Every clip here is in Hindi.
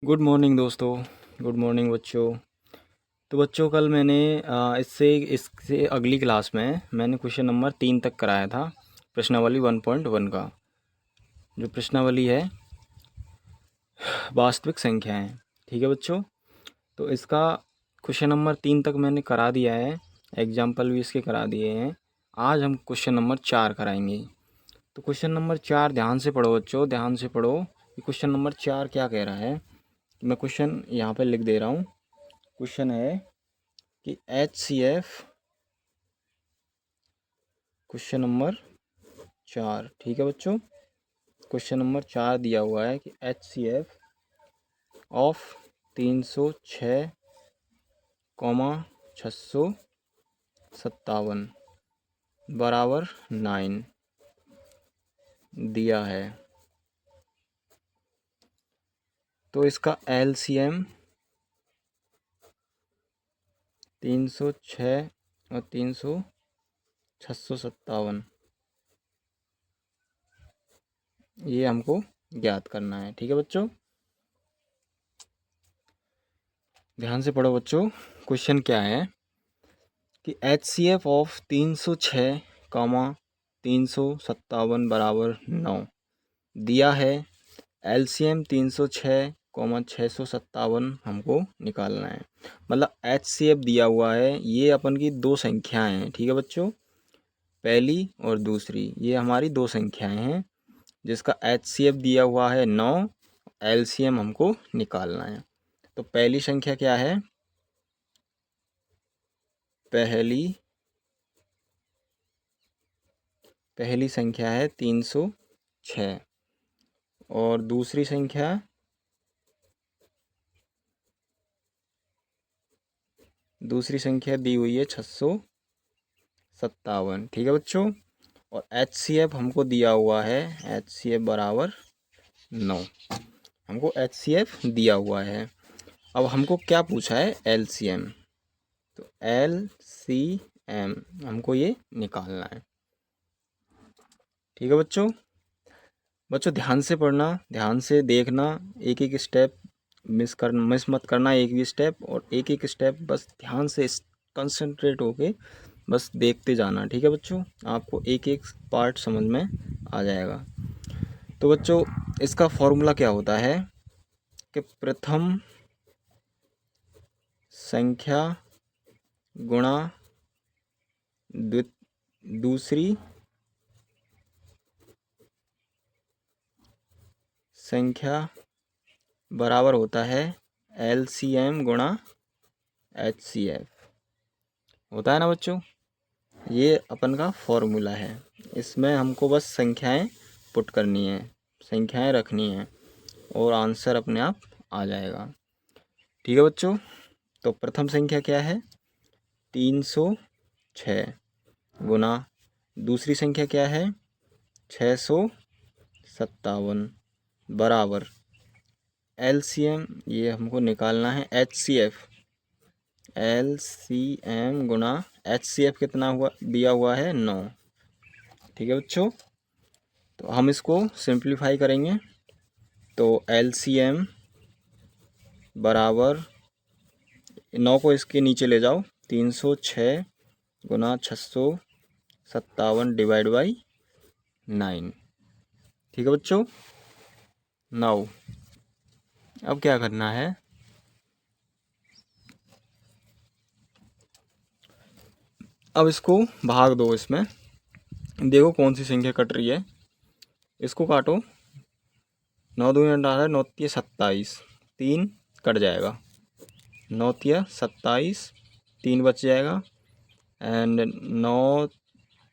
गुड मॉर्निंग दोस्तों। गुड मॉर्निंग बच्चों। तो बच्चों कल मैंने इससे अगली क्लास में मैंने क्वेश्चन नंबर 3 तक कराया था। प्रश्नावली 1.1 का जो प्रश्नावली है वास्तविक संख्याएं। ठीक है बच्चों, तो इसका क्वेश्चन नंबर 3 तक मैंने करा दिया है, एग्जाम्पल भी इसके करा दिए हैं। आज हम क्वेश्चन नंबर 4 कराएंगे। तो क्वेश्चन नंबर 4 ध्यान से पढ़ो बच्चों, ध्यान से पढ़ो कि क्वेश्चन नंबर 4 क्या कह रहा है। मैं क्वेश्चन यहाँ पे लिख दे रहा हूँ। क्वेश्चन है कि HCF, क्वेश्चन नंबर 4। ठीक है बच्चों, क्वेश्चन नंबर 4 दिया हुआ है कि HCF ऑफ 306, 657 बराबर 9 दिया है। तो इसका LCM 306 और 657 ये हमको ज्ञात करना है। ठीक है बच्चों, ध्यान से पढ़ो बच्चों। क्वेश्चन क्या है कि HCF ऑफ 306, 357 बराबर 9 दिया है। LCM 306, 657 हमको निकालना है। मतलब HCF दिया हुआ है, ये अपन की दो संख्याएं हैं। ठीक है बच्चों, पहली और दूसरी ये हमारी दो संख्याएं हैं जिसका HCF दिया हुआ है 9, LCM हमको निकालना है। तो पहली संख्या क्या है? पहली संख्या है 306 और दूसरी संख्या दी हुई है 657। ठीक है बच्चों, और HCF हमको दिया हुआ है, HCF बराबर 9 हमको HCF दिया हुआ है। अब हमको क्या पूछा है? LCM। तो LCM हमको ये निकालना है। ठीक है बच्चों, ध्यान से पढ़ना, ध्यान से देखना, एक एक स्टेप मिस मत करना, एक भी स्टेप, और एक एक स्टेप बस ध्यान से कंसंट्रेट होके बस देखते जाना। ठीक है बच्चों, आपको एक एक पार्ट समझ में आ जाएगा। तो बच्चों इसका फॉर्मूला क्या होता है कि प्रथम संख्या गुणा दूसरी संख्या बराबर होता है LCM गुणा HCF। होता है ना बच्चों, ये अपन का फॉर्मूला है। इसमें हमको बस संख्याएं पुट करनी है, संख्याएं रखनी है और आंसर अपने आप आ जाएगा। ठीक है बच्चों, तो प्रथम संख्या क्या है? 306 गुना दूसरी संख्या क्या है? 657 बराबर LCM ये हमको निकालना है HCF। LCM गुना HCF कितना हुआ? दिया हुआ है 9। ठीक है बच्चों, तो हम इसको सिंप्लीफाई करेंगे। तो LCM बराबर 9 को इसके नीचे ले जाओ, 306 गुना 657 डिवाइड बाई 9। ठीक है बच्चों, 9 अब क्या करना है? अब इसको भाग दो। इसमें देखो कौन सी संख्या कट रही है, इसको काटो। 9 दूनी 18, 9 तिया 27, 3 कट जाएगा, 9 तिया 27, 3 बच जाएगा, एंड 9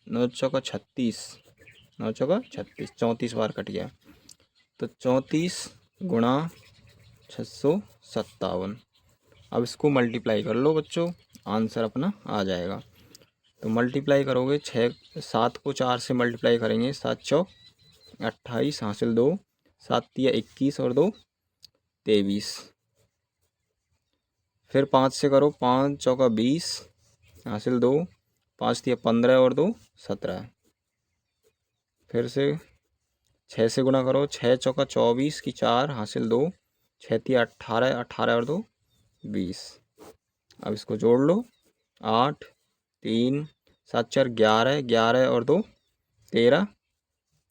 9 चौका 36, 9 चौका 36, 34 बार कट गया। तो 34 गुणा 657। अब इसको मल्टीप्लाई कर लो बच्चों, आंसर अपना आ जाएगा। तो मल्टीप्लाई करोगे, 7 को 4 से मल्टीप्लाई करेंगे, 7 चौक 28 हासिल 2, 7 तिया 21 और 2 23। फिर 5 से करो, 5 चौका 20 हासिल 2, 5 तिया 15 और 2 17। फिर से 6 से गुणा करो, 6 चौका 24 की 4 हासिल 2, 6 3 18, 18 और 2 20। अब इसको जोड़ लो, 8 3 7 4 11, 11 और 2 13,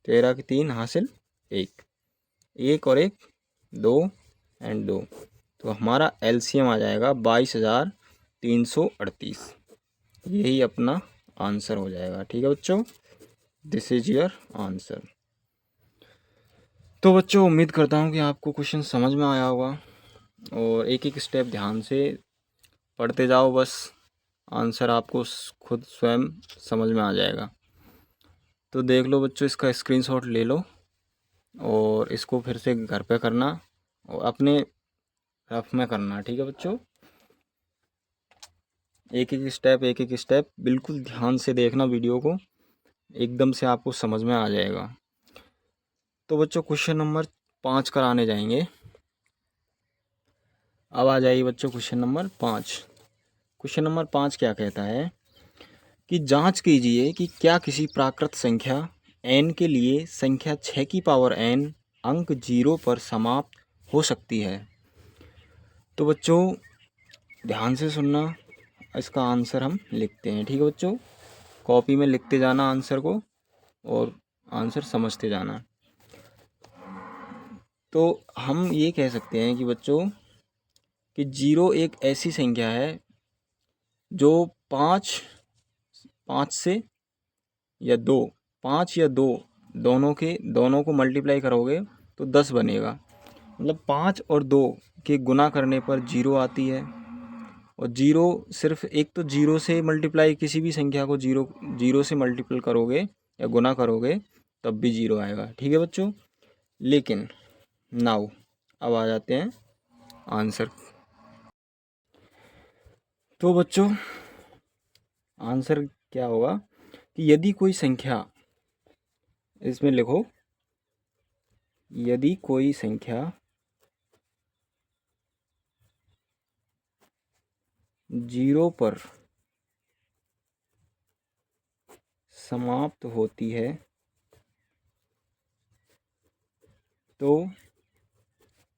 13 की 3 हासिल 1, 1 और 1 2 एंड 2। तो हमारा एलसीएम आ जाएगा 22,338। यही अपना आंसर हो जाएगा। ठीक है बच्चों, दिस इज योर आंसर। तो बच्चों उम्मीद करता हूँ कि आपको क्वेश्चन समझ में आया होगा, और एक एक स्टेप ध्यान से पढ़ते जाओ, बस आंसर आपको खुद स्वयं समझ में आ जाएगा। तो देख लो बच्चों, इसका स्क्रीनशॉट ले लो और इसको फिर से घर पे करना और अपने रफ में करना। ठीक है बच्चों, एक एक स्टेप बिल्कुल ध्यान से देखना वीडियो को, एकदम से आपको समझ में आ जाएगा। तो बच्चों क्वेश्चन नंबर 5 कराने जाएंगे। अब आ जाइए बच्चों क्वेश्चन नंबर 5। क्वेश्चन नंबर 5 क्या कहता है कि जांच कीजिए कि क्या किसी प्राकृत संख्या n के लिए संख्या 6 की पावर n अंक 0 पर समाप्त हो सकती है। तो बच्चों ध्यान से सुनना, इसका आंसर हम लिखते हैं। ठीक है बच्चों, कॉपी में लिखते जाना आंसर को और आंसर समझते जाना। तो हम ये कह सकते हैं कि बच्चों कि 0 एक ऐसी संख्या है जो 5 से या 2, 5 या 2 दोनों को मल्टीप्लाई करोगे तो 10 बनेगा। मतलब 5 और 2 के गुना करने पर 0 आती है, और 0 सिर्फ एक तो 0 से मल्टीप्लाई, किसी भी संख्या को 0 से मल्टीपल करोगे या गुना करोगे तब भी 0 आएगा। ठीक है बच्चों, लेकिन नाउ अब आ जाते हैं आंसर। तो बच्चों आंसर क्या होगा कि यदि कोई संख्या, इसमें लिखो, यदि कोई संख्या 0 पर समाप्त होती है तो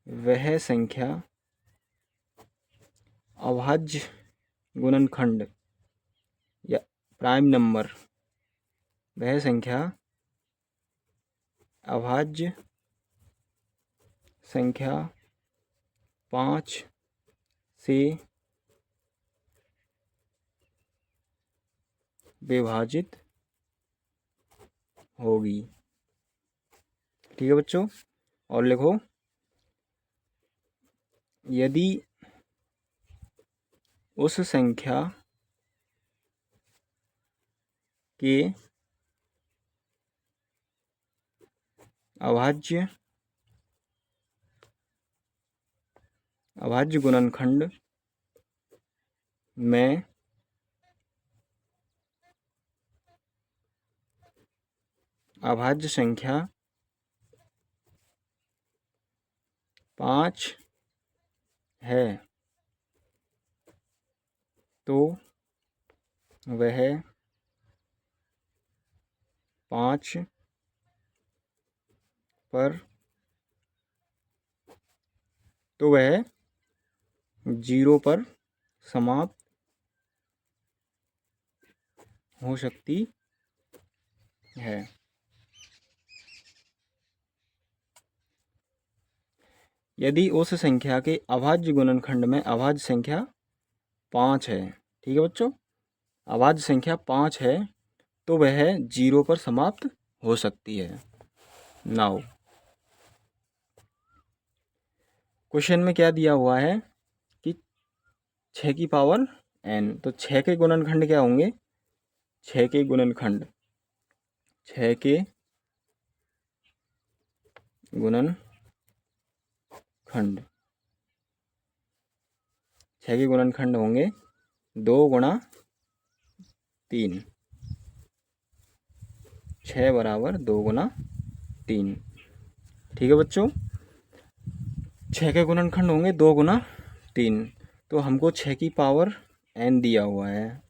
वह संख्या अभाज्य गुणनखंड या प्राइम नंबर, वह संख्या अभाज्य संख्या 5 से विभाजित होगी। ठीक है बच्चों, और लिखो, यदि उस संख्या के अभाज्य गुणनखंड में अभाज्य संख्या 5 है तो वह 5 पर, तो वह 0 पर समाप्त हो सकती है। यदि उस संख्या के अभाज्य गुणनखंड में अभाज्य संख्या 5 है, ठीक है बच्चों, अभाज्य संख्या 5 है तो वह 0 पर समाप्त हो सकती है। नाउ क्वेश्चन में क्या दिया हुआ है कि 6 की पावर n, तो 6 के गुणनखंड क्या होंगे, 6 के गुणनखंड, 6 के गुणनखंड, 6 के गुणनखंड होंगे 2 गुणा 3, 6 बराबर 2 गुणा 3। ठीक है बच्चों, 6 के गुणनखंड होंगे 2 गुणा 3, तो हमको 6 की पावर n दिया हुआ है,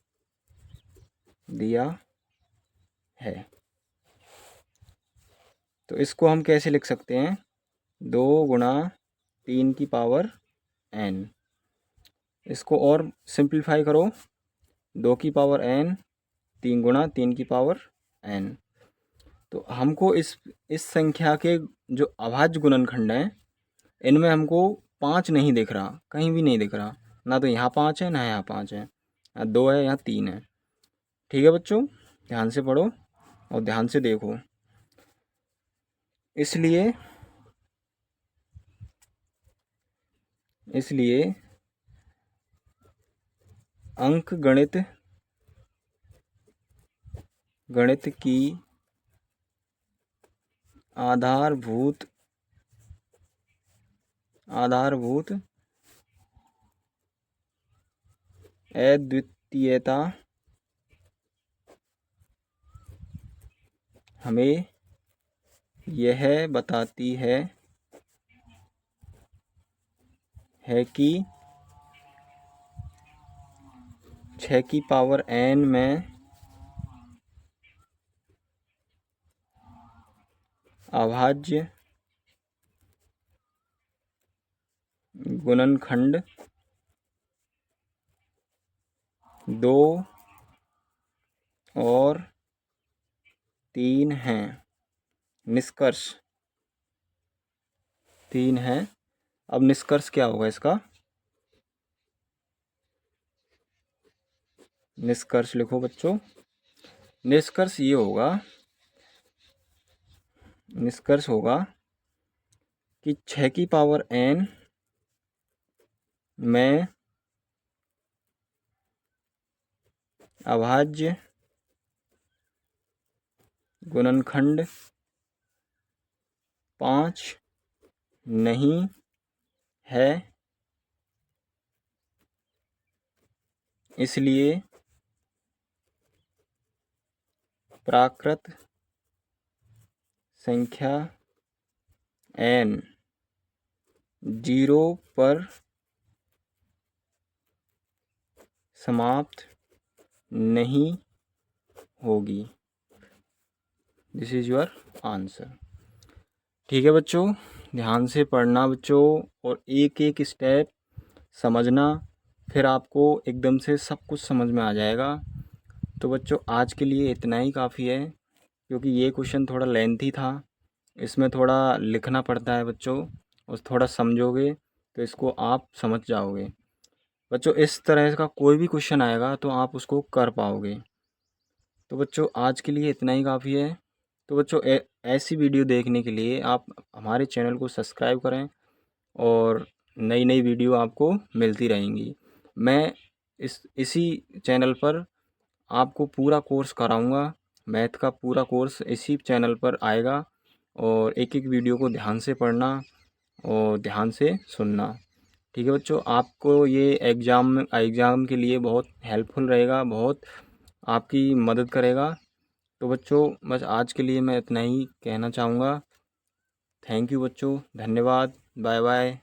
तो इसको हम कैसे लिख सकते हैं, 2 गुणा 3 की पावर n। इसको और सिंप्लीफाई करो, 2 की पावर n, 3 गुणा 3 की पावर n। तो हमको इस संख्या के जो अभाज्य गुणनखंड हैं इनमें हमको 5 नहीं दिख रहा, कहीं भी नहीं दिख रहा, ना तो यहाँ 5 है ना यहाँ 5 है, यहाँ 2 है यहाँ 3 है। ठीक है बच्चों, ध्यान से पढ़ो और ध्यान से देखो। इसलिए अंक गणित की आधारभूत अद्वितीयता हमें यह बताती है कि 6 की पावर n में अभाज्य गुणनखंड 2 और 3 हैं। निष्कर्ष 3 है। अब निष्कर्ष क्या होगा इसका? निष्कर्ष लिखो बच्चों। निष्कर्ष ये होगा, निष्कर्ष होगा कि 6 की पावर n में अभाज्य गुणनखंड 5 नहीं है, इसलिए प्राकृत संख्या n 0 पर समाप्त नहीं होगी। This is your answer. ठीक है बच्चों, ध्यान से पढ़ना बच्चों और एक एक स्टेप समझना, फिर आपको एकदम से सब कुछ समझ में आ जाएगा। तो बच्चों आज के लिए इतना ही काफ़ी है, क्योंकि ये क्वेश्चन थोड़ा लेंथी था, इसमें थोड़ा लिखना पड़ता है बच्चों, और थोड़ा समझोगे तो इसको आप समझ जाओगे। बच्चों इस तरह का कोई भी क्वेश्चन आएगा तो आप उसको कर पाओगे। तो बच्चों आज के लिए इतना ही काफ़ी है। तो बच्चों ऐसी वीडियो देखने के लिए आप हमारे चैनल को सब्सक्राइब करें और नई नई वीडियो आपको मिलती रहेंगी। मैं इसी चैनल पर आपको पूरा कोर्स कराऊंगा, मैथ का पूरा कोर्स इसी चैनल पर आएगा, और एक एक वीडियो को ध्यान से पढ़ना और ध्यान से सुनना। ठीक है बच्चों, आपको ये एग्ज़ाम के लिए बहुत हेल्पफुल रहेगा, बहुत आपकी मदद करेगा। तो बच्चों बस आज के लिए मैं इतना ही कहना चाहूँगा। थैंक यू बच्चों, धन्यवाद, बाय बाय।